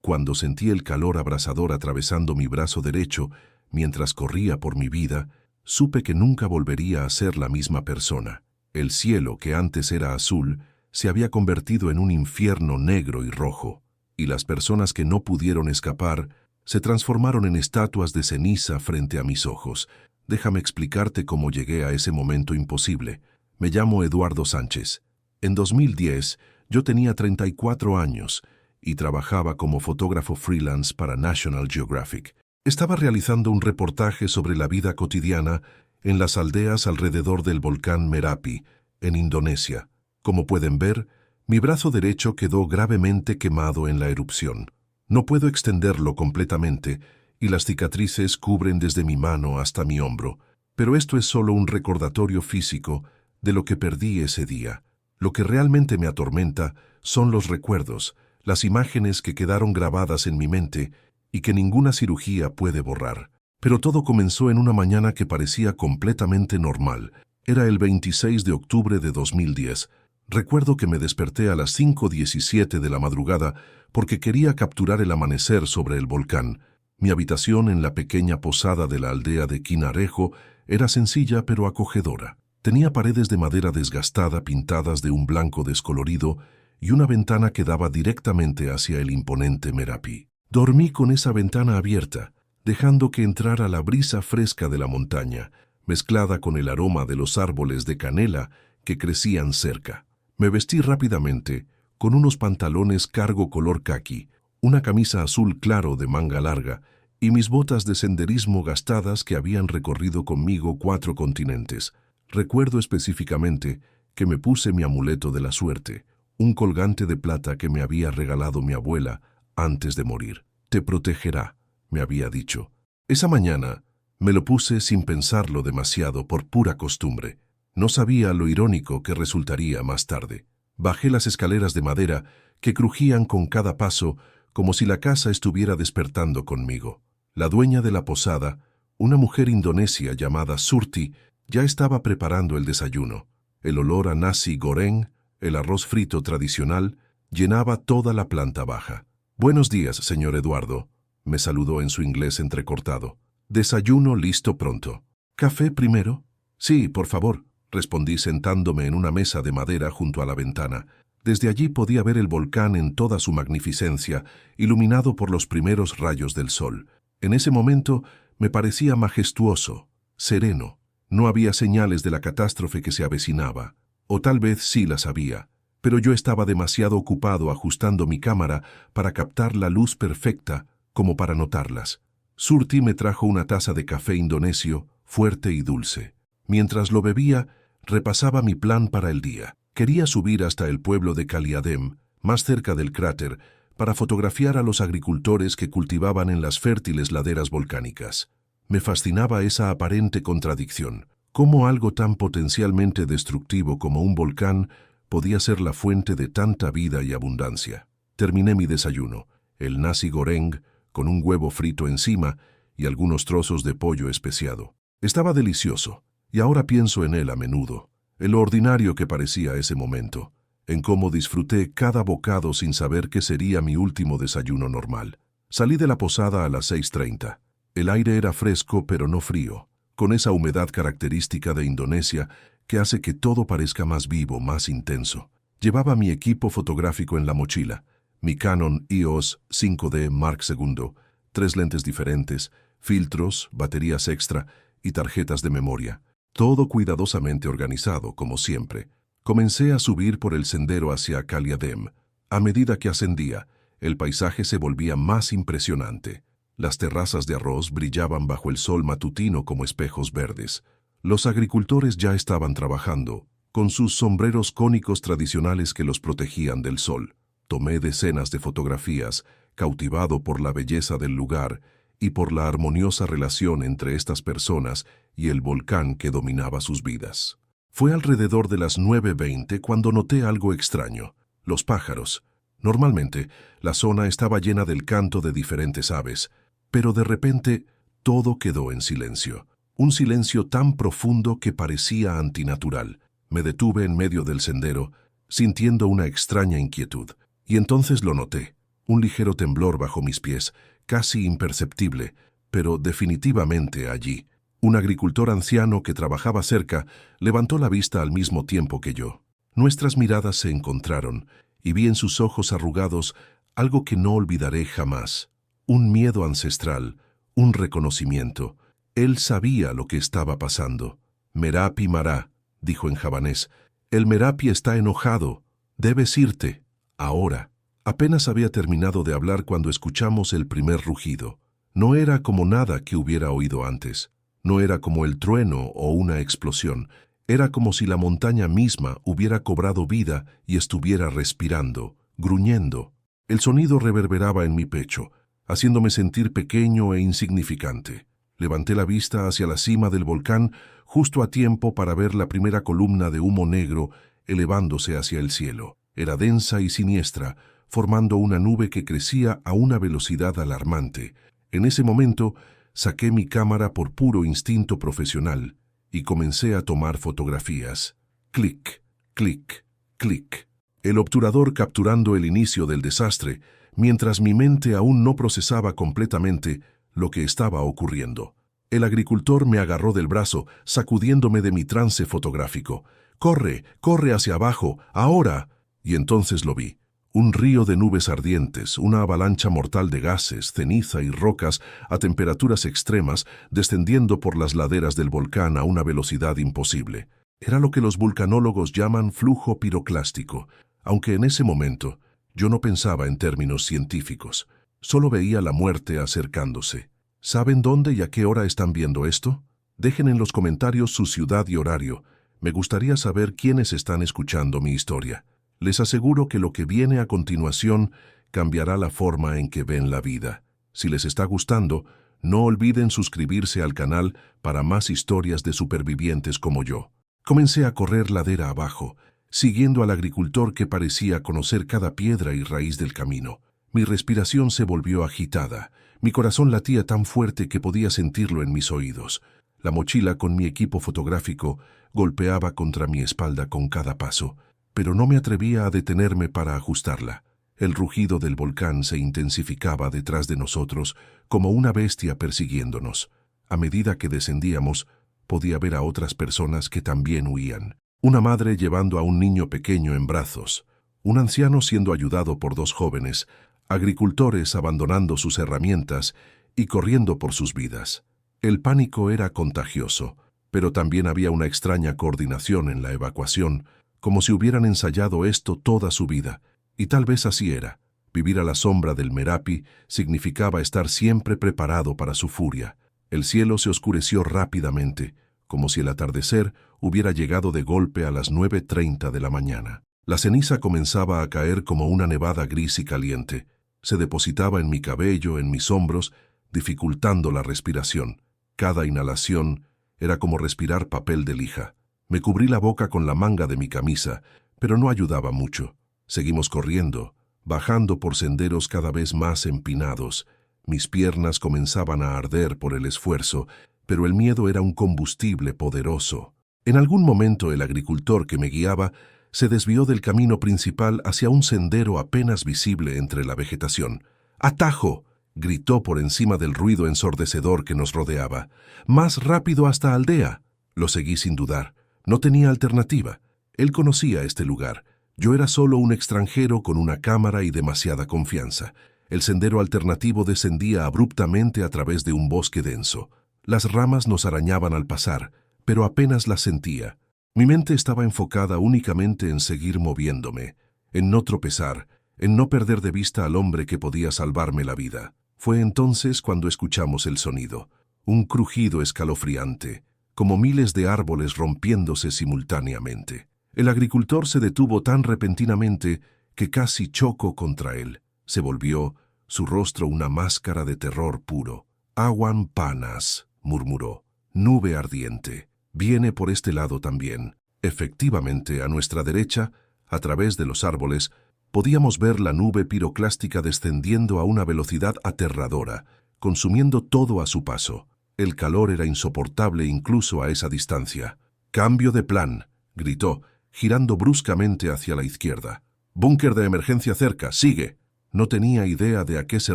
Cuando sentí el calor abrasador atravesando mi brazo derecho mientras corría por mi vida, supe que nunca volvería a ser la misma persona. El cielo, que antes era azul, se había convertido en un infierno negro y rojo, y las personas que no pudieron escapar se transformaron en estatuas de ceniza frente a mis ojos. Déjame explicarte cómo llegué a ese momento imposible. Me llamo Eduardo Sánchez. En 2010, yo tenía 34 años y trabajaba como fotógrafo freelance para National Geographic. Estaba realizando un reportaje sobre la vida cotidiana en las aldeas alrededor del volcán Merapi, en Indonesia. Como pueden ver, mi brazo derecho quedó gravemente quemado en la erupción. No puedo extenderlo completamente y las cicatrices cubren desde mi mano hasta mi hombro, pero esto es solo un recordatorio físico de lo que perdí ese día. Lo que realmente me atormenta son los recuerdos, las imágenes que quedaron grabadas en mi mente y que ninguna cirugía puede borrar. Pero todo comenzó en una mañana que parecía completamente normal. Era el 26 de octubre de 2010. Recuerdo que me desperté a las 5:17 de la madrugada porque quería capturar el amanecer sobre el volcán. Mi habitación en la pequeña posada de la aldea de Quinarejo era sencilla pero acogedora. Tenía paredes de madera desgastada pintadas de un blanco descolorido y una ventana que daba directamente hacia el imponente Merapi. Dormí con esa ventana abierta, dejando que entrara la brisa fresca de la montaña, mezclada con el aroma de los árboles de canela que crecían cerca. Me vestí rápidamente, con unos pantalones cargo color caqui, una camisa azul claro de manga larga y mis botas de senderismo gastadas que habían recorrido conmigo 4 continentes. Recuerdo específicamente que me puse mi amuleto de la suerte, un colgante de plata que me había regalado mi abuela antes de morir. Te protegerá, me había dicho. Esa mañana me lo puse sin pensarlo demasiado por pura costumbre. No sabía lo irónico que resultaría más tarde. Bajé las escaleras de madera que crujían con cada paso como si la casa estuviera despertando conmigo. La dueña de la posada, una mujer indonesia llamada Surti, ya estaba preparando el desayuno. El olor a nasi goreng, el arroz frito tradicional, llenaba toda la planta baja. «Buenos días, señor Eduardo», me saludó en su inglés entrecortado. «Desayuno listo pronto». «¿Café primero?» «Sí, por favor», respondí sentándome en una mesa de madera junto a la ventana. Desde allí podía ver el volcán en toda su magnificencia, iluminado por los primeros rayos del sol. En ese momento me parecía majestuoso, sereno. No había señales de la catástrofe que se avecinaba, o tal vez sí las había, pero yo estaba demasiado ocupado ajustando mi cámara para captar la luz perfecta como para notarlas. Surti me trajo una taza de café indonesio, fuerte y dulce. Mientras lo bebía, repasaba mi plan para el día. Quería subir hasta el pueblo de Caliadem, más cerca del cráter, para fotografiar a los agricultores que cultivaban en las fértiles laderas volcánicas. Me fascinaba esa aparente contradicción. ¿Cómo algo tan potencialmente destructivo como un volcán podía ser la fuente de tanta vida y abundancia? Terminé mi desayuno, el nasi goreng, con un huevo frito encima y algunos trozos de pollo especiado. Estaba delicioso, y ahora pienso en él a menudo, en lo ordinario que parecía ese momento, en cómo disfruté cada bocado sin saber que sería mi último desayuno normal. Salí de la posada a las 6:30. El aire era fresco pero no frío, con esa humedad característica de Indonesia que hace que todo parezca más vivo, más intenso. Llevaba mi equipo fotográfico en la mochila, mi Canon EOS 5D Mark II, 3 lentes diferentes, filtros, baterías extra y tarjetas de memoria. Todo cuidadosamente organizado, como siempre. Comencé a subir por el sendero hacia Caliadem. A medida que ascendía, el paisaje se volvía más impresionante. Las terrazas de arroz brillaban bajo el sol matutino como espejos verdes. Los agricultores ya estaban trabajando, con sus sombreros cónicos tradicionales que los protegían del sol. Tomé decenas de fotografías, cautivado por la belleza del lugar y por la armoniosa relación entre estas personas y el volcán que dominaba sus vidas. Fue alrededor de las 9:20 cuando noté algo extraño. Los pájaros. Normalmente, la zona estaba llena del canto de diferentes aves, pero de repente todo quedó en silencio. Un silencio tan profundo que parecía antinatural. Me detuve en medio del sendero, sintiendo una extraña inquietud. Y entonces lo noté. Un ligero temblor bajo mis pies, casi imperceptible, pero definitivamente allí. Un agricultor anciano que trabajaba cerca levantó la vista al mismo tiempo que yo. Nuestras miradas se encontraron, y vi en sus ojos arrugados algo que no olvidaré jamás. Un miedo ancestral, un reconocimiento. Él sabía lo que estaba pasando. Merapi Mará, dijo en javanés, el Merapi está enojado. Debes irte. Ahora. Apenas había terminado de hablar cuando escuchamos el primer rugido. No era como nada que hubiera oído antes. No era como el trueno o una explosión. Era como si la montaña misma hubiera cobrado vida y estuviera respirando, gruñendo. El sonido reverberaba en mi pecho, haciéndome sentir pequeño e insignificante. Levanté la vista hacia la cima del volcán justo a tiempo para ver la primera columna de humo negro elevándose hacia el cielo. Era densa y siniestra, formando una nube que crecía a una velocidad alarmante. En ese momento, saqué mi cámara por puro instinto profesional y comencé a tomar fotografías. Clic, clic, clic. El obturador capturando el inicio del desastre, mientras mi mente aún no procesaba completamente lo que estaba ocurriendo. El agricultor me agarró del brazo, sacudiéndome de mi trance fotográfico. «¡Corre, corre hacia abajo, ahora!» Y entonces lo vi. Un río de nubes ardientes, una avalancha mortal de gases, ceniza y rocas a temperaturas extremas descendiendo por las laderas del volcán a una velocidad imposible. Era lo que los vulcanólogos llaman flujo piroclástico, aunque en ese momento yo no pensaba en términos científicos. Solo veía la muerte acercándose. ¿Saben dónde y a qué hora están viendo esto? Dejen en los comentarios su ciudad y horario. Me gustaría saber quiénes están escuchando mi historia. Les aseguro que lo que viene a continuación cambiará la forma en que ven la vida. Si les está gustando, no olviden suscribirse al canal para más historias de supervivientes como yo. Comencé a correr ladera abajo, siguiendo al agricultor que parecía conocer cada piedra y raíz del camino. Mi respiración se volvió agitada. Mi corazón latía tan fuerte que podía sentirlo en mis oídos. La mochila con mi equipo fotográfico golpeaba contra mi espalda con cada paso, pero no me atrevía a detenerme para ajustarla. El rugido del volcán se intensificaba detrás de nosotros como una bestia persiguiéndonos. A medida que descendíamos, podía ver a otras personas que también huían. Una madre llevando a un niño pequeño en brazos, un anciano siendo ayudado por dos jóvenes, agricultores abandonando sus herramientas y corriendo por sus vidas. El pánico era contagioso, pero también había una extraña coordinación en la evacuación, como si hubieran ensayado esto toda su vida. Y tal vez así era. Vivir a la sombra del Merapi significaba estar siempre preparado para su furia. El cielo se oscureció rápidamente, como si el atardecer hubiera llegado de golpe a las 9:30 de la mañana. La ceniza comenzaba a caer como una nevada gris y caliente. Se depositaba en mi cabello, en mis hombros, dificultando la respiración. Cada inhalación era como respirar papel de lija. Me cubrí la boca con la manga de mi camisa, pero no ayudaba mucho. Seguimos corriendo, bajando por senderos cada vez más empinados. Mis piernas comenzaban a arder por el esfuerzo, pero el miedo era un combustible poderoso. En algún momento el agricultor que me guiaba se desvió del camino principal hacia un sendero apenas visible entre la vegetación. ¡Atajo!, gritó por encima del ruido ensordecedor que nos rodeaba. ¡Más rápido hasta aldea! Lo seguí sin dudar. No tenía alternativa. Él conocía este lugar. Yo era solo un extranjero con una cámara y demasiada confianza. El sendero alternativo descendía abruptamente a través de un bosque denso. Las ramas nos arañaban al pasar, pero apenas las sentía. Mi mente estaba enfocada únicamente en seguir moviéndome, en no tropezar, en no perder de vista al hombre que podía salvarme la vida. Fue entonces cuando escuchamos el sonido, un crujido escalofriante, como miles de árboles rompiéndose simultáneamente. El agricultor se detuvo tan repentinamente que casi chocó contra él. Se volvió, su rostro una máscara de terror puro. «Aguan panas», murmuró. «Nube ardiente. Viene por este lado también». Efectivamente, a nuestra derecha, a través de los árboles, podíamos ver la nube piroclástica descendiendo a una velocidad aterradora, consumiendo todo a su paso. El calor era insoportable incluso a esa distancia. «Cambio de plan», gritó, girando bruscamente hacia la izquierda. «Búnker de emergencia cerca, sigue». No tenía idea de a qué se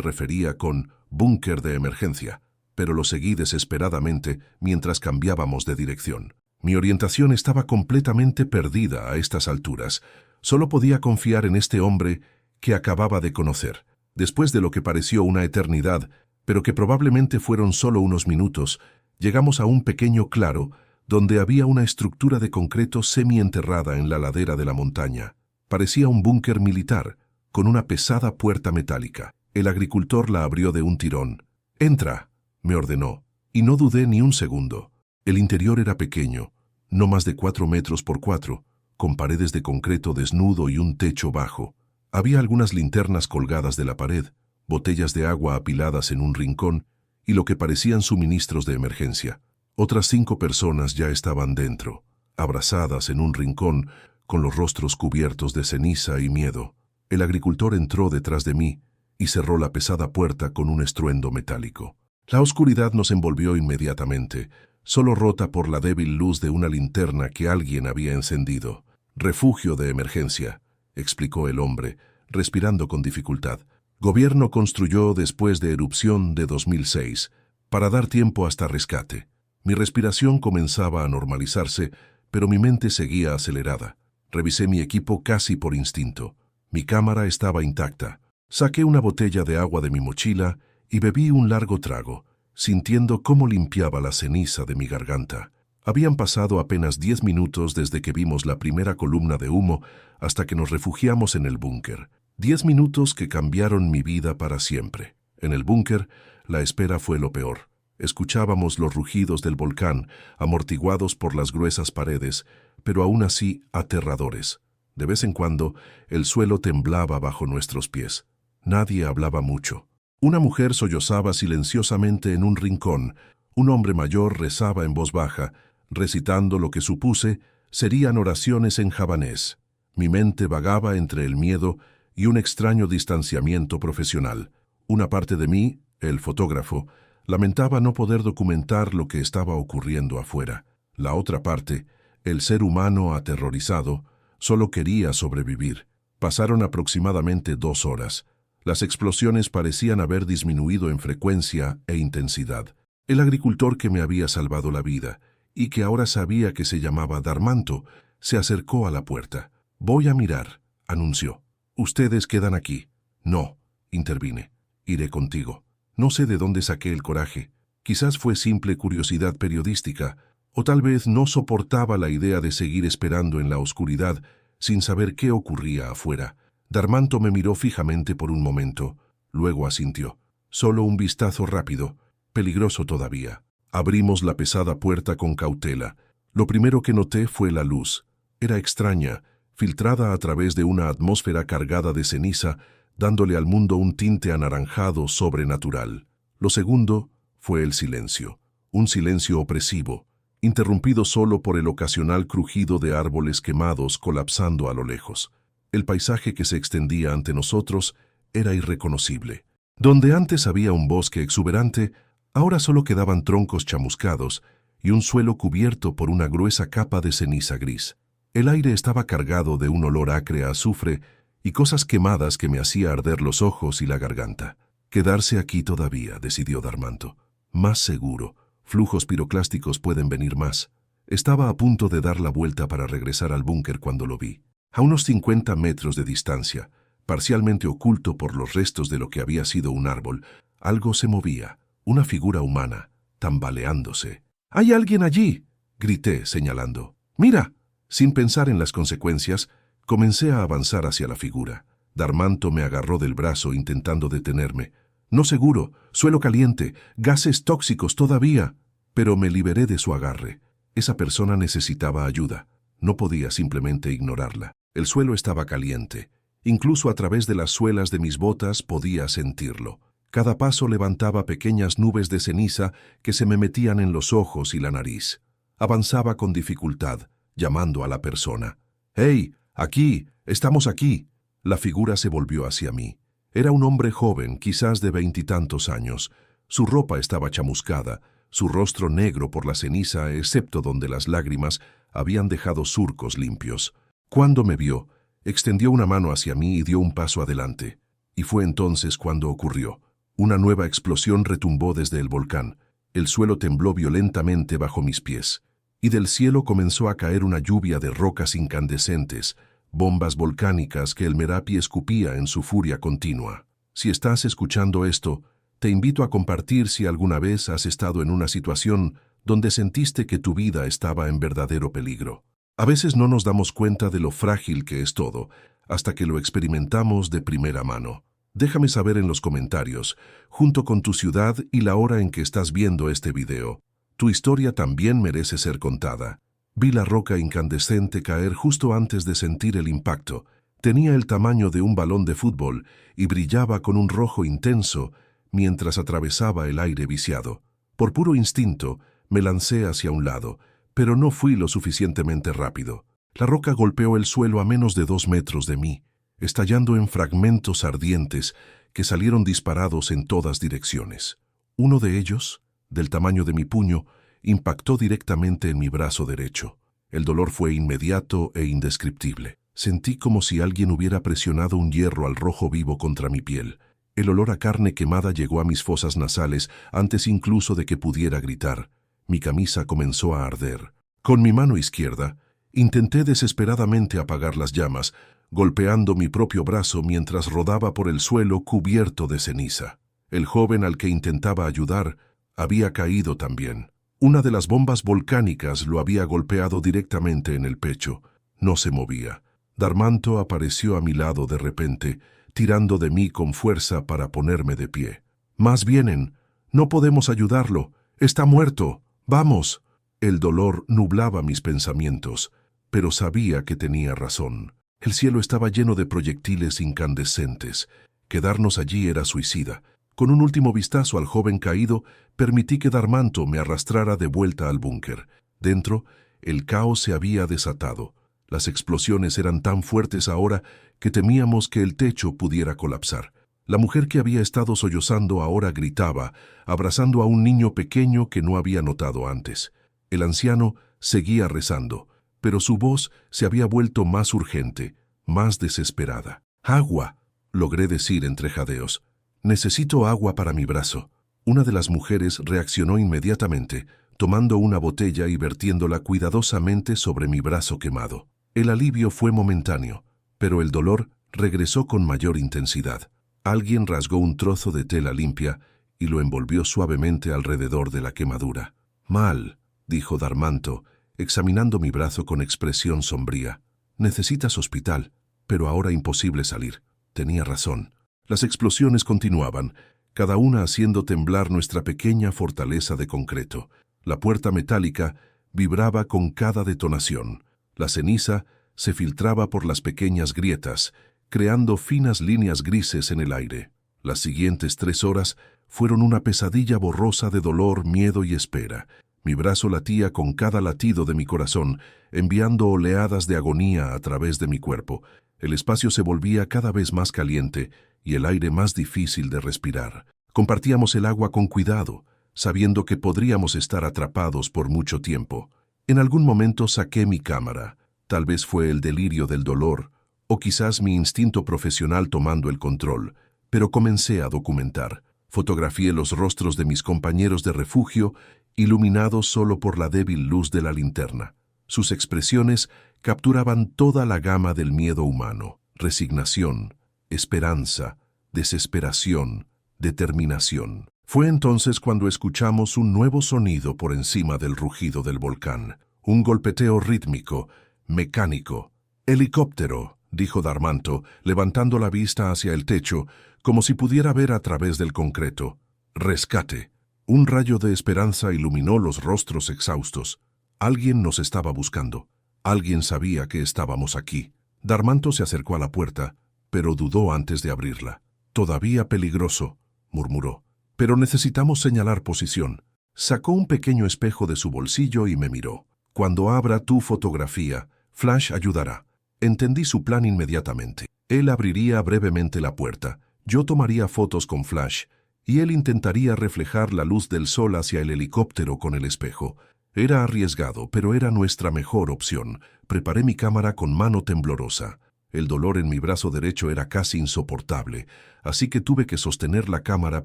refería con búnker de emergencia, pero lo seguí desesperadamente mientras cambiábamos de dirección. Mi orientación estaba completamente perdida a estas alturas. Solo podía confiar en este hombre que acababa de conocer. Después de lo que pareció una eternidad, pero que probablemente fueron solo unos minutos, llegamos a un pequeño claro donde había una estructura de concreto semienterrada en la ladera de la montaña. Parecía un búnker militar, con una pesada puerta metálica. El agricultor la abrió de un tirón. «Entra», me ordenó, y no dudé ni un segundo. El interior era pequeño, no más de 4 metros por 4, con paredes de concreto desnudo y un techo bajo. Había algunas linternas colgadas de la pared, botellas de agua apiladas en un rincón y lo que parecían suministros de emergencia. Otras 5 personas ya estaban dentro, abrazadas en un rincón, con los rostros cubiertos de ceniza y miedo. El agricultor entró detrás de mí y cerró la pesada puerta con un estruendo metálico. La oscuridad nos envolvió inmediatamente, solo rota por la débil luz de una linterna que alguien había encendido. «Refugio de emergencia», explicó el hombre, respirando con dificultad. «Gobierno construyó después de erupción de 2006, para dar tiempo hasta rescate». Mi respiración comenzaba a normalizarse, pero mi mente seguía acelerada. Revisé mi equipo casi por instinto. Mi cámara estaba intacta. Saqué una botella de agua de mi mochila y bebí un largo trago, sintiendo cómo limpiaba la ceniza de mi garganta. Habían pasado apenas 10 minutos desde que vimos la primera columna de humo hasta que nos refugiamos en el búnker. 10 minutos que cambiaron mi vida para siempre. En el búnker, la espera fue lo peor. Escuchábamos los rugidos del volcán, amortiguados por las gruesas paredes, pero aún así aterradores. De vez en cuando, el suelo temblaba bajo nuestros pies. Nadie hablaba mucho. Una mujer sollozaba silenciosamente en un rincón. Un hombre mayor rezaba en voz baja, recitando lo que supuse serían oraciones en javanés. Mi mente vagaba entre el miedo y un extraño distanciamiento profesional. Una parte de mí, el fotógrafo, lamentaba no poder documentar lo que estaba ocurriendo afuera. La otra parte, el ser humano aterrorizado, solo quería sobrevivir. Pasaron aproximadamente 2 horas. Las explosiones parecían haber disminuido en frecuencia e intensidad. El agricultor que me había salvado la vida, y que ahora sabía que se llamaba Darmanto, se acercó a la puerta. «Voy a mirar», anunció. «Ustedes quedan aquí». «No», intervine. «Iré contigo». No sé de dónde saqué el coraje. Quizás fue simple curiosidad periodística, o tal vez no soportaba la idea de seguir esperando en la oscuridad sin saber qué ocurría afuera. Darmanto me miró fijamente por un momento, luego asintió. Solo un vistazo rápido, peligroso todavía. Abrimos la pesada puerta con cautela. Lo primero que noté fue la luz. Era extraña, filtrada a través de una atmósfera cargada de ceniza, dándole al mundo un tinte anaranjado sobrenatural. Lo segundo fue el silencio. Un silencio opresivo, interrumpido solo por el ocasional crujido de árboles quemados colapsando a lo lejos. El paisaje que se extendía ante nosotros era irreconocible. Donde antes había un bosque exuberante, ahora solo quedaban troncos chamuscados y un suelo cubierto por una gruesa capa de ceniza gris. El aire estaba cargado de un olor acre a azufre y cosas quemadas que me hacía arder los ojos y la garganta. «Quedarse aquí todavía», decidió Darmanto. «Más seguro. Flujos piroclásticos pueden venir más». Estaba a punto de dar la vuelta para regresar al búnker cuando lo vi. A unos 50 metros de distancia, parcialmente oculto por los restos de lo que había sido un árbol, algo se movía, una figura humana, tambaleándose. «¡Hay alguien allí!», grité, señalando. «¡Mira!». Sin pensar en las consecuencias, comencé a avanzar hacia la figura. Darmanto me agarró del brazo intentando detenerme. «No seguro, suelo caliente, gases tóxicos todavía». Pero me liberé de su agarre. Esa persona necesitaba ayuda. No podía simplemente ignorarla. El suelo estaba caliente. Incluso a través de las suelas de mis botas podía sentirlo. Cada paso levantaba pequeñas nubes de ceniza que se me metían en los ojos y la nariz. Avanzaba con dificultad, llamando a la persona. «¡Hey! ¡Aquí! ¡Estamos aquí!». La figura se volvió hacia mí. Era un hombre joven, quizás de 20 y tantos años. Su ropa estaba chamuscada, su rostro negro por la ceniza, excepto donde las lágrimas habían dejado surcos limpios. Cuando me vio, extendió una mano hacia mí y dio un paso adelante. Y fue entonces cuando ocurrió. Una nueva explosión retumbó desde el volcán. El suelo tembló violentamente bajo mis pies. Y del cielo comenzó a caer una lluvia de rocas incandescentes, bombas volcánicas que el Merapi escupía en su furia continua. Si estás escuchando esto, te invito a compartir si alguna vez has estado en una situación donde sentiste que tu vida estaba en verdadero peligro. A veces no nos damos cuenta de lo frágil que es todo, hasta que lo experimentamos de primera mano. Déjame saber en los comentarios, junto con tu ciudad y la hora en que estás viendo este video. Tu historia también merece ser contada. Vi la roca incandescente caer justo antes de sentir el impacto. Tenía el tamaño de un balón de fútbol y brillaba con un rojo intenso mientras atravesaba el aire viciado. Por puro instinto, me lancé hacia un lado, pero no fui lo suficientemente rápido. La roca golpeó el suelo a menos de 2 metros de mí, estallando en fragmentos ardientes que salieron disparados en todas direcciones. Uno de ellos, del tamaño de mi puño, impactó directamente en mi brazo derecho. El dolor fue inmediato e indescriptible. Sentí como si alguien hubiera presionado un hierro al rojo vivo contra mi piel. El olor a carne quemada llegó a mis fosas nasales antes incluso de que pudiera gritar. Mi camisa comenzó a arder. Con mi mano izquierda, intenté desesperadamente apagar las llamas, golpeando mi propio brazo mientras rodaba por el suelo cubierto de ceniza. El joven al que intentaba ayudar había caído también. Una de las bombas volcánicas lo había golpeado directamente en el pecho. No se movía. Darmanto apareció a mi lado de repente, tirando de mí con fuerza para ponerme de pie. «Más vienen. No podemos ayudarlo. Está muerto. Vamos». El dolor nublaba mis pensamientos, pero sabía que tenía razón. El cielo estaba lleno de proyectiles incandescentes. Quedarnos allí era suicida. Con un último vistazo al joven caído, permití que Darmanto me arrastrara de vuelta al búnker. Dentro, el caos se había desatado. Las explosiones eran tan fuertes ahora que temíamos que el techo pudiera colapsar. La mujer que había estado sollozando ahora gritaba, abrazando a un niño pequeño que no había notado antes. El anciano seguía rezando, pero su voz se había vuelto más urgente, más desesperada. «¡Agua!», logré decir entre jadeos. «Necesito agua para mi brazo». Una de las mujeres reaccionó inmediatamente, tomando una botella y vertiéndola cuidadosamente sobre mi brazo quemado. El alivio fue momentáneo, pero el dolor regresó con mayor intensidad. Alguien rasgó un trozo de tela limpia y lo envolvió suavemente alrededor de la quemadura. «Mal», dijo Darmanto, examinando mi brazo con expresión sombría. «Necesitas hospital, pero ahora imposible salir». Tenía razón. Las explosiones continuaban, cada una haciendo temblar nuestra pequeña fortaleza de concreto. La puerta metálica vibraba con cada detonación. La ceniza se filtraba por las pequeñas grietas, creando finas líneas grises en el aire. Las siguientes 3 horas fueron una pesadilla borrosa de dolor, miedo y espera. Mi brazo latía con cada latido de mi corazón, enviando oleadas de agonía a través de mi cuerpo. El espacio se volvía cada vez más caliente y el aire más difícil de respirar. Compartíamos el agua con cuidado, sabiendo que podríamos estar atrapados por mucho tiempo. En algún momento saqué mi cámara. Tal vez fue el delirio del dolor, o quizás mi instinto profesional tomando el control, pero comencé a documentar. Fotografié los rostros de mis compañeros de refugio, iluminados solo por la débil luz de la linterna. Sus expresiones capturaban toda la gama del miedo humano: resignación, esperanza, desesperación, determinación. Fue entonces cuando escuchamos un nuevo sonido por encima del rugido del volcán. Un golpeteo rítmico, mecánico. «Helicóptero», dijo Darmanto, levantando la vista hacia el techo, como si pudiera ver a través del concreto. «Rescate». Un rayo de esperanza iluminó los rostros exhaustos. Alguien nos estaba buscando. Alguien sabía que estábamos aquí. Darmanto se acercó a la puerta, pero dudó antes de abrirla. «Todavía peligroso», murmuró. «Pero necesitamos señalar posición». Sacó un pequeño espejo de su bolsillo y me miró. «Cuando abra tu fotografía, Flash ayudará». Entendí su plan inmediatamente. Él abriría brevemente la puerta, yo tomaría fotos con Flash, y él intentaría reflejar la luz del sol hacia el helicóptero con el espejo. Era arriesgado, pero era nuestra mejor opción. Preparé mi cámara con mano temblorosa. El dolor en mi brazo derecho era casi insoportable, así que tuve que sostener la cámara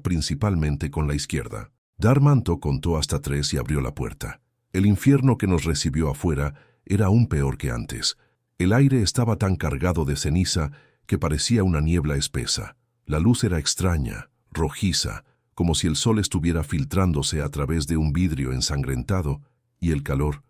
principalmente con la izquierda. Darmanto contó hasta 3 y abrió la puerta. El infierno que nos recibió afuera era aún peor que antes. El aire estaba tan cargado de ceniza que parecía una niebla espesa. La luz era extraña, rojiza, como si el sol estuviera filtrándose a través de un vidrio ensangrentado, y el calor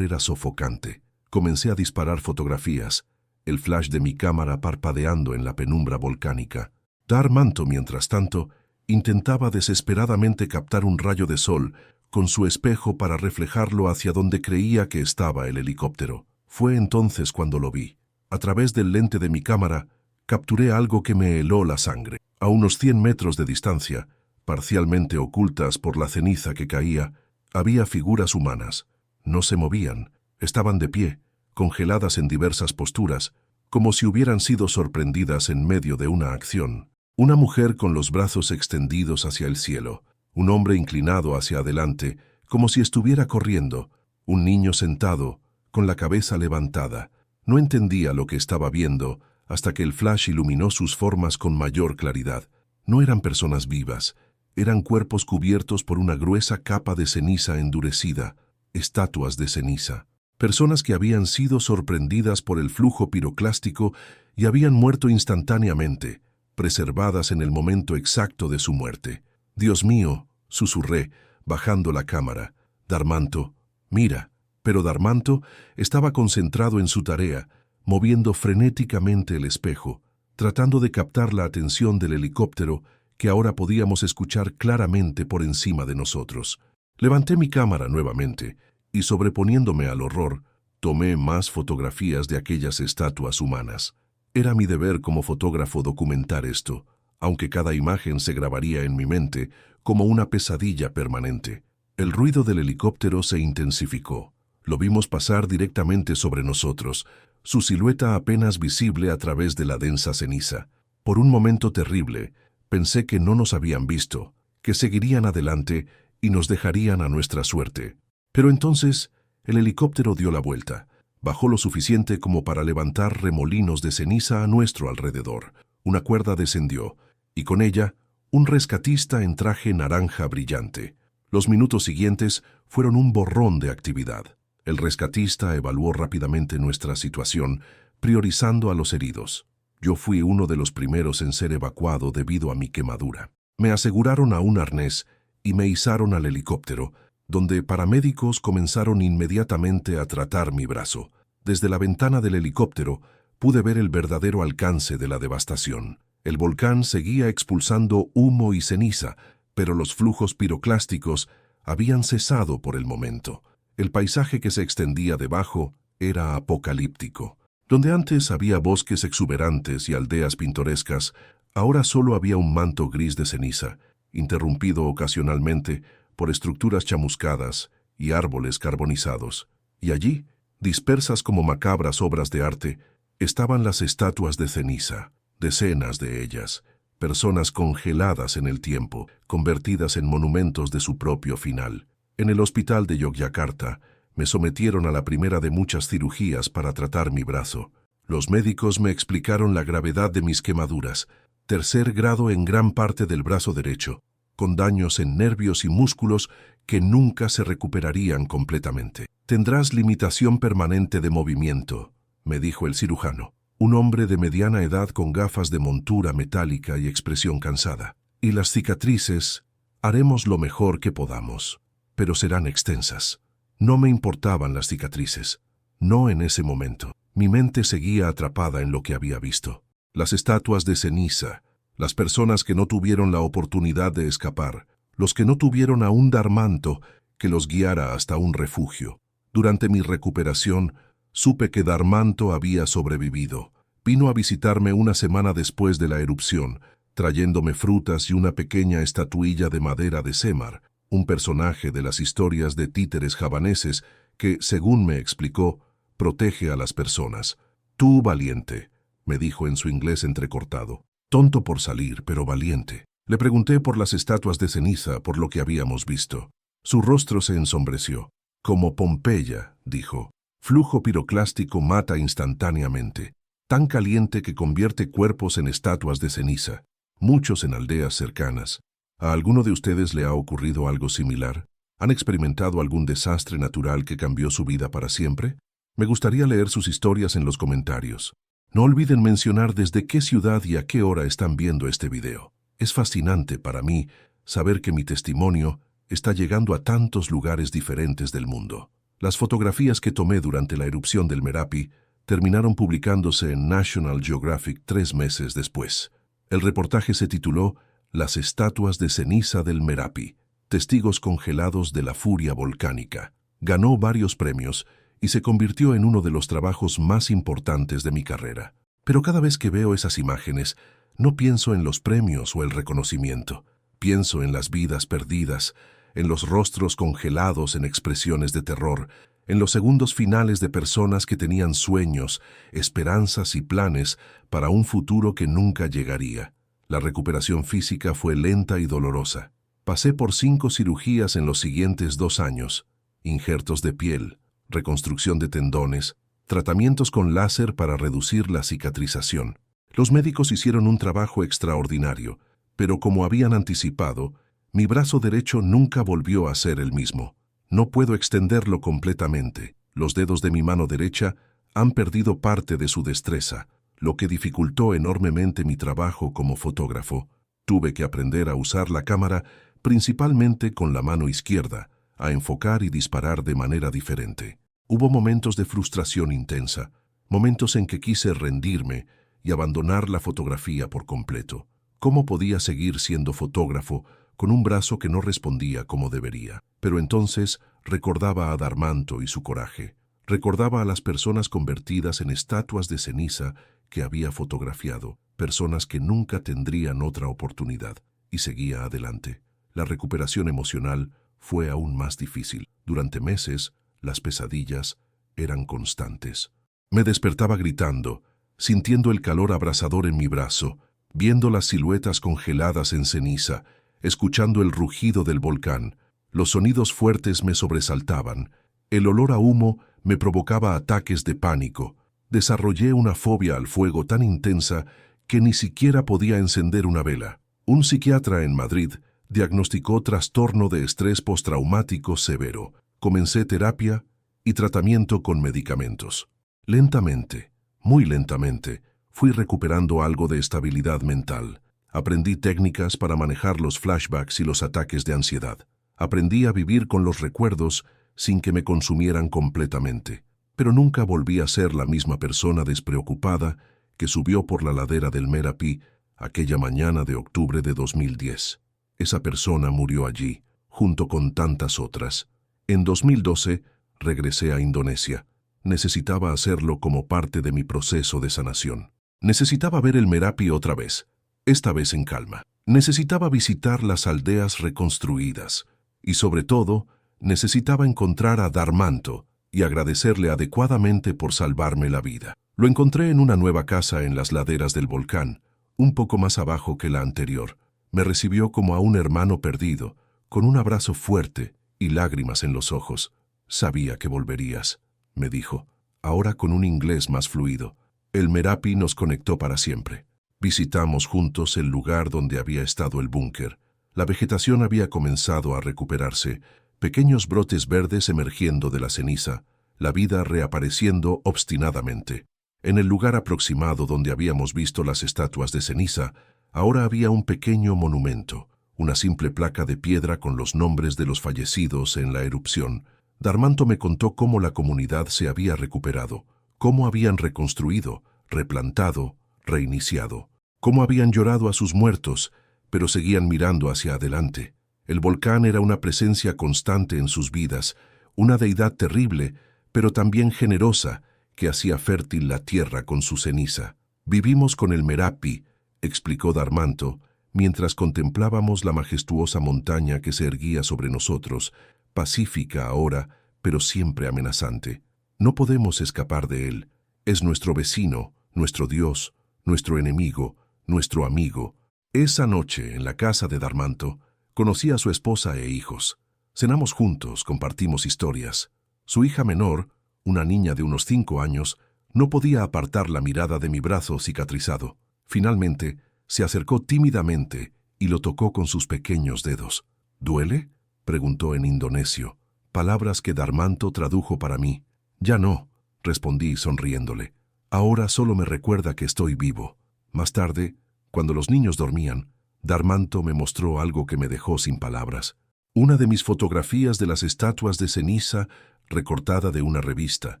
era sofocante. Comencé a disparar fotografías, el flash de mi cámara parpadeando en la penumbra volcánica. Darmanto, mientras tanto, intentaba desesperadamente captar un rayo de sol con su espejo para reflejarlo hacia donde creía que estaba el helicóptero. Fue entonces cuando lo vi. A través del lente de mi cámara, capturé algo que me heló la sangre. A unos 100 metros de distancia, parcialmente ocultas por la ceniza que caía, había figuras humanas. No se movían, estaban de pie, congeladas en diversas posturas, como si hubieran sido sorprendidas en medio de una acción. Una mujer con los brazos extendidos hacia el cielo, un hombre inclinado hacia adelante, como si estuviera corriendo, un niño sentado, con la cabeza levantada. No entendía lo que estaba viendo hasta que el flash iluminó sus formas con mayor claridad. No eran personas vivas, eran cuerpos cubiertos por una gruesa capa de ceniza endurecida, estatuas de ceniza. Personas que habían sido sorprendidas por el flujo piroclástico y habían muerto instantáneamente, preservadas en el momento exacto de su muerte. «Dios mío», susurré, bajando la cámara. «Darmanto, mira». Pero Darmanto estaba concentrado en su tarea, moviendo frenéticamente el espejo, tratando de captar la atención del helicóptero que ahora podíamos escuchar claramente por encima de nosotros. Levanté mi cámara nuevamente y, sobreponiéndome al horror, tomé más fotografías de aquellas estatuas humanas. Era mi deber como fotógrafo documentar esto, aunque cada imagen se grabaría en mi mente como una pesadilla permanente. El ruido del helicóptero se intensificó. Lo vimos pasar directamente sobre nosotros, su silueta apenas visible a través de la densa ceniza. Por un momento terrible, pensé que no nos habían visto, que seguirían adelante y nos dejarían a nuestra suerte. Pero entonces, el helicóptero dio la vuelta. Bajó lo suficiente como para levantar remolinos de ceniza a nuestro alrededor. Una cuerda descendió, y con ella, un rescatista en traje naranja brillante. Los minutos siguientes fueron un borrón de actividad. El rescatista evaluó rápidamente nuestra situación, priorizando a los heridos. Yo fui uno de los primeros en ser evacuado debido a mi quemadura. Me aseguraron a un arnés y me izaron al helicóptero, donde paramédicos comenzaron inmediatamente a tratar mi brazo. Desde la ventana del helicóptero pude ver el verdadero alcance de la devastación. El volcán seguía expulsando humo y ceniza, pero los flujos piroclásticos habían cesado por el momento. El paisaje que se extendía debajo era apocalíptico. Donde antes había bosques exuberantes y aldeas pintorescas, ahora solo había un manto gris de ceniza, interrumpido ocasionalmente por estructuras chamuscadas y árboles carbonizados. Y allí, dispersas como macabras obras de arte, estaban las estatuas de ceniza, decenas de ellas, personas congeladas en el tiempo, convertidas en monumentos de su propio final. En el hospital de Yogyakarta, me sometieron a la primera de muchas cirugías para tratar mi brazo. Los médicos me explicaron la gravedad de mis quemaduras, 3er grado en gran parte del brazo derecho, con daños en nervios y músculos que nunca se recuperarían completamente. «Tendrás limitación permanente de movimiento», me dijo el cirujano, un hombre de mediana edad con gafas de montura metálica y expresión cansada. «Y las cicatrices, haremos lo mejor que podamos, pero serán extensas». No me importaban las cicatrices, no en ese momento. Mi mente seguía atrapada en lo que había visto. Las estatuas de ceniza, las personas que no tuvieron la oportunidad de escapar, los que no tuvieron a un Darmanto que los guiara hasta un refugio. Durante mi recuperación, supe que Darmanto había sobrevivido. Vino a visitarme una semana después de la erupción, trayéndome frutas y una pequeña estatuilla de madera de Semar, un personaje de las historias de títeres javaneses que, según me explicó, protege a las personas. «Tú, valiente», me dijo en su inglés entrecortado. Tonto por salir, pero valiente. Le pregunté por las estatuas de ceniza, por lo que habíamos visto. Su rostro se ensombreció. «Como Pompeya», dijo. «Flujo piroclástico mata instantáneamente. tan caliente que convierte cuerpos en estatuas de ceniza, muchos en aldeas cercanas. ¿A alguno de ustedes le ha ocurrido algo similar? ¿Han experimentado algún desastre natural que cambió su vida para siempre? Me gustaría leer sus historias en los comentarios. No olviden mencionar desde qué ciudad y a qué hora están viendo este video. Es fascinante para mí saber que mi testimonio está llegando a tantos lugares diferentes del mundo. Las fotografías que tomé durante la erupción del Merapi terminaron publicándose en National Geographic 3 meses después. El reportaje se tituló Las estatuas de ceniza del Merapi, testigos congelados de la furia volcánica. Ganó varios premios y se convirtió en uno de los trabajos más importantes de mi carrera. Pero cada vez que veo esas imágenes, no pienso en los premios o el reconocimiento. Pienso en las vidas perdidas, en los rostros congelados en expresiones de terror, en los segundos finales de personas que tenían sueños, esperanzas y planes para un futuro que nunca llegaría. La recuperación física fue lenta y dolorosa. Pasé por 5 cirugías en los siguientes 2 años, injertos de piel, reconstrucción de tendones, tratamientos con láser para reducir la cicatrización. Los médicos hicieron un trabajo extraordinario, pero como habían anticipado, mi brazo derecho nunca volvió a ser el mismo. No puedo extenderlo completamente. Los dedos de mi mano derecha han perdido parte de su destreza, lo que dificultó enormemente mi trabajo como fotógrafo. Tuve que aprender a usar la cámara principalmente con la mano izquierda, a enfocar y disparar de manera diferente. Hubo momentos de frustración intensa, momentos en que quise rendirme y abandonar la fotografía por completo. ¿Cómo podía seguir siendo fotógrafo con un brazo que no respondía como debería? Pero entonces recordaba a Darmanto y su coraje. Recordaba a las personas convertidas en estatuas de ceniza que había fotografiado, personas que nunca tendrían otra oportunidad, y seguía adelante. La recuperación emocional fue aún más difícil. Durante meses, las pesadillas eran constantes. Me despertaba gritando, sintiendo el calor abrasador en mi brazo, viendo las siluetas congeladas en ceniza, escuchando el rugido del volcán. Los sonidos fuertes me sobresaltaban. El olor a humo me provocaba ataques de pánico. Desarrollé una fobia al fuego tan intensa que ni siquiera podía encender una vela. Un psiquiatra en Madrid diagnosticó trastorno de estrés postraumático severo. Comencé terapia y tratamiento con medicamentos. Lentamente, muy lentamente, fui recuperando algo de estabilidad mental. Aprendí técnicas para manejar los flashbacks y los ataques de ansiedad. Aprendí a vivir con los recuerdos sin que me consumieran completamente. Pero nunca volví a ser la misma persona despreocupada que subió por la ladera del Merapi aquella mañana de octubre de 2010. Esa persona murió allí, junto con tantas otras. En 2012, regresé a Indonesia. Necesitaba hacerlo como parte de mi proceso de sanación. Necesitaba ver el Merapi otra vez, esta vez en calma. Necesitaba visitar las aldeas reconstruidas. Y sobre todo, necesitaba encontrar a Darmanto y agradecerle adecuadamente por salvarme la vida. Lo encontré en una nueva casa en las laderas del volcán, un poco más abajo que la anterior. Me recibió como a un hermano perdido, con un abrazo fuerte y lágrimas en los ojos. Sabía que volverías, me dijo, ahora con un inglés más fluido. El Merapi nos conectó para siempre. Visitamos juntos el lugar donde había estado el búnker. La vegetación había comenzado a recuperarse, pequeños brotes verdes emergiendo de la ceniza, la vida reapareciendo obstinadamente. En el lugar aproximado donde habíamos visto las estatuas de ceniza, ahora había un pequeño monumento, una simple placa de piedra con los nombres de los fallecidos en la erupción. Darmanto me contó cómo la comunidad se había recuperado, cómo habían reconstruido, replantado, reiniciado, cómo habían llorado a sus muertos, pero seguían mirando hacia adelante. El volcán era una presencia constante en sus vidas, una deidad terrible, pero también generosa, que hacía fértil la tierra con su ceniza. Vivimos con el Merapi, explicó Darmanto, mientras contemplábamos la majestuosa montaña que se erguía sobre nosotros, pacífica ahora, pero siempre amenazante. No podemos escapar de él. Es nuestro vecino, nuestro Dios, nuestro enemigo, nuestro amigo. Esa noche, en la casa de Darmanto, conocí a su esposa e hijos. Cenamos juntos, compartimos historias. Su hija menor, una niña de unos 5 años, No podía apartar la mirada de mi brazo cicatrizado. Finalmente, se acercó tímidamente y lo tocó con sus pequeños dedos. ¿Duele?, preguntó en indonesio, palabras que Darmanto tradujo para mí. Ya no, respondí sonriéndole. Ahora solo me recuerda que estoy vivo. Más tarde, cuando los niños dormían, Darmanto me mostró algo que me dejó sin palabras. Una de mis fotografías de las estatuas de ceniza, recortada de una revista,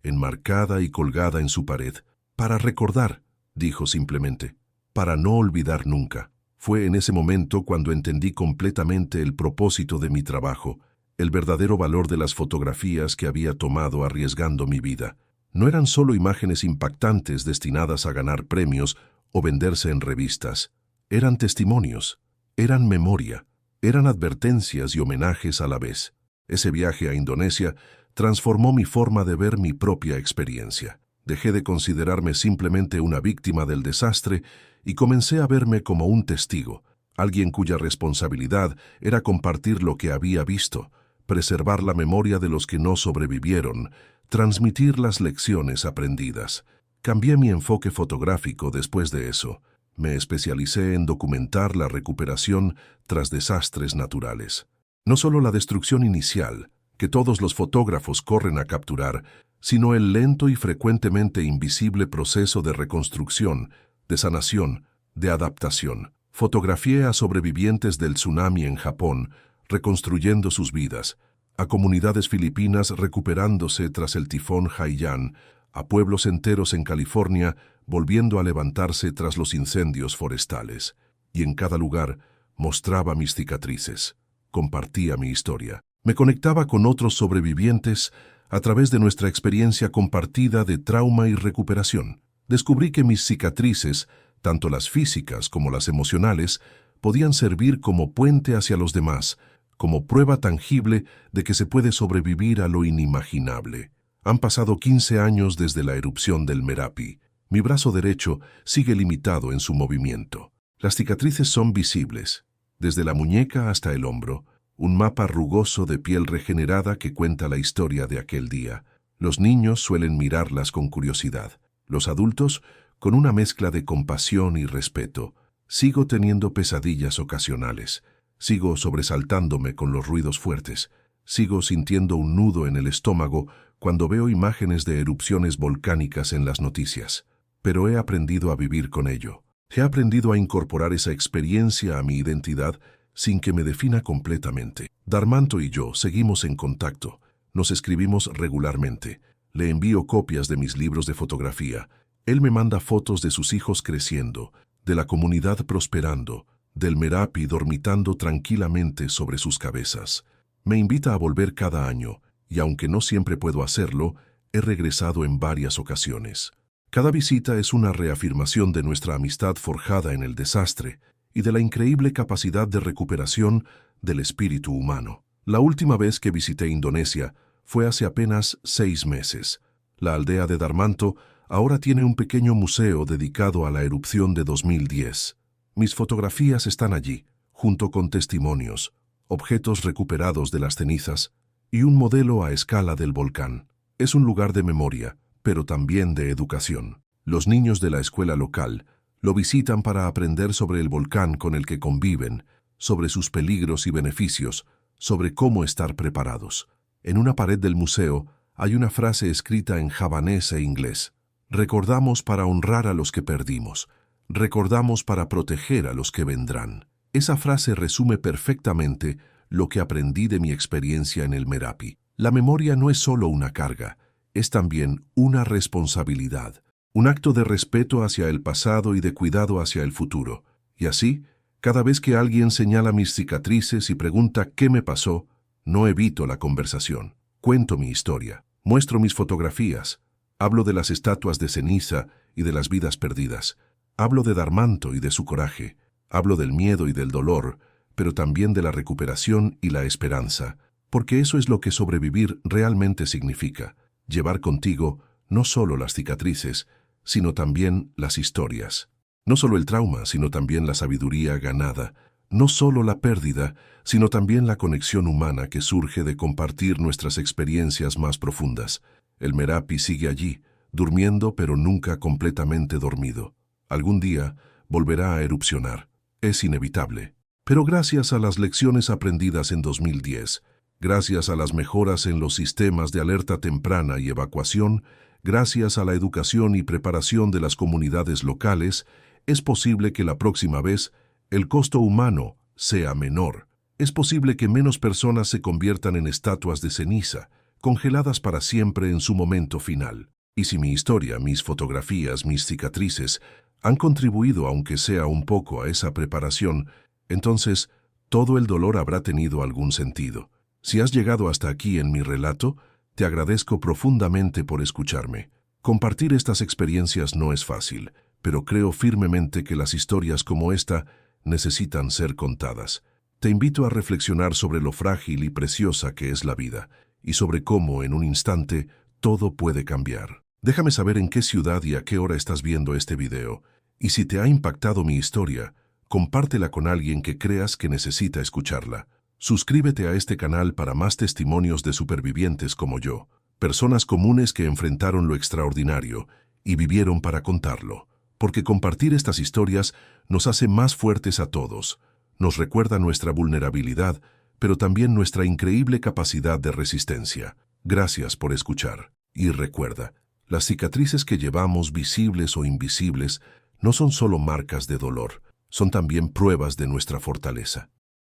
enmarcada y colgada en su pared. Para recordar, dijo simplemente, para no olvidar nunca. Fue en ese momento cuando entendí completamente el propósito de mi trabajo, el verdadero valor de las fotografías que había tomado arriesgando mi vida. No eran solo imágenes impactantes destinadas a ganar premios o venderse en revistas. Eran testimonios, eran memoria, eran advertencias y homenajes a la vez. Ese viaje a Indonesia transformó mi forma de ver mi propia experiencia. Dejé de considerarme simplemente una víctima del desastre y comencé a verme como un testigo, alguien cuya responsabilidad era compartir lo que había visto, preservar la memoria de los que no sobrevivieron, transmitir las lecciones aprendidas. Cambié mi enfoque fotográfico después de eso. Me especialicé en documentar la recuperación tras desastres naturales. No solo la destrucción inicial, que todos los fotógrafos corren a capturar, sino el lento y frecuentemente invisible proceso de reconstrucción, de sanación, de adaptación. Fotografié a sobrevivientes del tsunami en Japón, reconstruyendo sus vidas, a comunidades filipinas recuperándose tras el tifón Haiyan, a pueblos enteros en California volviendo a levantarse tras los incendios forestales. Y en cada lugar mostraba mis cicatrices, compartía mi historia. Me conectaba con otros sobrevivientes a través de nuestra experiencia compartida de trauma y recuperación. Descubrí que mis cicatrices, tanto las físicas como las emocionales, podían servir como puente hacia los demás, como prueba tangible de que se puede sobrevivir a lo inimaginable. Han pasado 15 años desde la erupción del Merapi. Mi brazo derecho sigue limitado en su movimiento. Las cicatrices son visibles, desde la muñeca hasta el hombro, un mapa rugoso de piel regenerada que cuenta la historia de aquel día. Los niños suelen mirarlas con curiosidad, los adultos con una mezcla de compasión y respeto. Sigo teniendo pesadillas ocasionales, sigo sobresaltándome con los ruidos fuertes, sigo sintiendo un nudo en el estómago cuando veo imágenes de erupciones volcánicas en las noticias. Pero he aprendido a vivir con ello. He aprendido a incorporar esa experiencia a mi identidad sin que me defina completamente. Darmanto y yo seguimos en contacto. Nos escribimos regularmente. Le envío copias de mis libros de fotografía. Él me manda fotos de sus hijos creciendo, de la comunidad prosperando, del Merapi dormitando tranquilamente sobre sus cabezas. Me invita a volver cada año, y aunque no siempre puedo hacerlo, he regresado en varias ocasiones. Cada visita es una reafirmación de nuestra amistad forjada en el desastre y de la increíble capacidad de recuperación del espíritu humano. La última vez que visité Indonesia fue hace apenas 6 meses. La aldea de Darmanto ahora tiene un pequeño museo dedicado a la erupción de 2010. Mis fotografías están allí, junto con testimonios, objetos recuperados de las cenizas y un modelo a escala del volcán. Es un lugar de memoria, pero también de educación. Los niños de la escuela local lo visitan para aprender sobre el volcán con el que conviven, sobre sus peligros y beneficios, sobre cómo estar preparados. En una pared del museo hay una frase escrita en javanés e inglés. Recordamos para honrar a los que perdimos. Recordamos para proteger a los que vendrán. Esa frase resume perfectamente lo que aprendí de mi experiencia en el Merapi. La memoria no es solo una carga, es también una responsabilidad, un acto de respeto hacia el pasado y de cuidado hacia el futuro. Y así, cada vez que alguien señala mis cicatrices y pregunta qué me pasó, no evito la conversación. Cuento mi historia, muestro mis fotografías, hablo de las estatuas de ceniza y de las vidas perdidas, hablo de Darmanto y de su coraje, hablo del miedo y del dolor, pero también de la recuperación y la esperanza, porque eso es lo que sobrevivir realmente significa. Llevar contigo no solo las cicatrices, sino también las historias. No solo el trauma, sino también la sabiduría ganada. No solo la pérdida, sino también la conexión humana que surge de compartir nuestras experiencias más profundas. El Merapi sigue allí, durmiendo pero nunca completamente dormido. Algún día volverá a erupcionar. Es inevitable. Pero gracias a las lecciones aprendidas en 2010, gracias a las mejoras en los sistemas de alerta temprana y evacuación, gracias a la educación y preparación de las comunidades locales, es posible que la próxima vez el costo humano sea menor. Es posible que menos personas se conviertan en estatuas de ceniza, congeladas para siempre en su momento final. Y si mi historia, mis fotografías, mis cicatrices han contribuido, aunque sea un poco, a esa preparación, entonces todo el dolor habrá tenido algún sentido. Si has llegado hasta aquí en mi relato, te agradezco profundamente por escucharme. Compartir estas experiencias no es fácil, pero creo firmemente que las historias como esta necesitan ser contadas. Te invito a reflexionar sobre lo frágil y preciosa que es la vida, y sobre cómo, en un instante, todo puede cambiar. Déjame saber en qué ciudad y a qué hora estás viendo este video, y si te ha impactado mi historia, compártela con alguien que creas que necesita escucharla. Suscríbete a este canal para más testimonios de supervivientes como yo, personas comunes que enfrentaron lo extraordinario y vivieron para contarlo, porque compartir estas historias nos hace más fuertes a todos, nos recuerda nuestra vulnerabilidad, pero también nuestra increíble capacidad de resistencia. Gracias por escuchar. Y recuerda, las cicatrices que llevamos, visibles o invisibles, no son solo marcas de dolor, son también pruebas de nuestra fortaleza.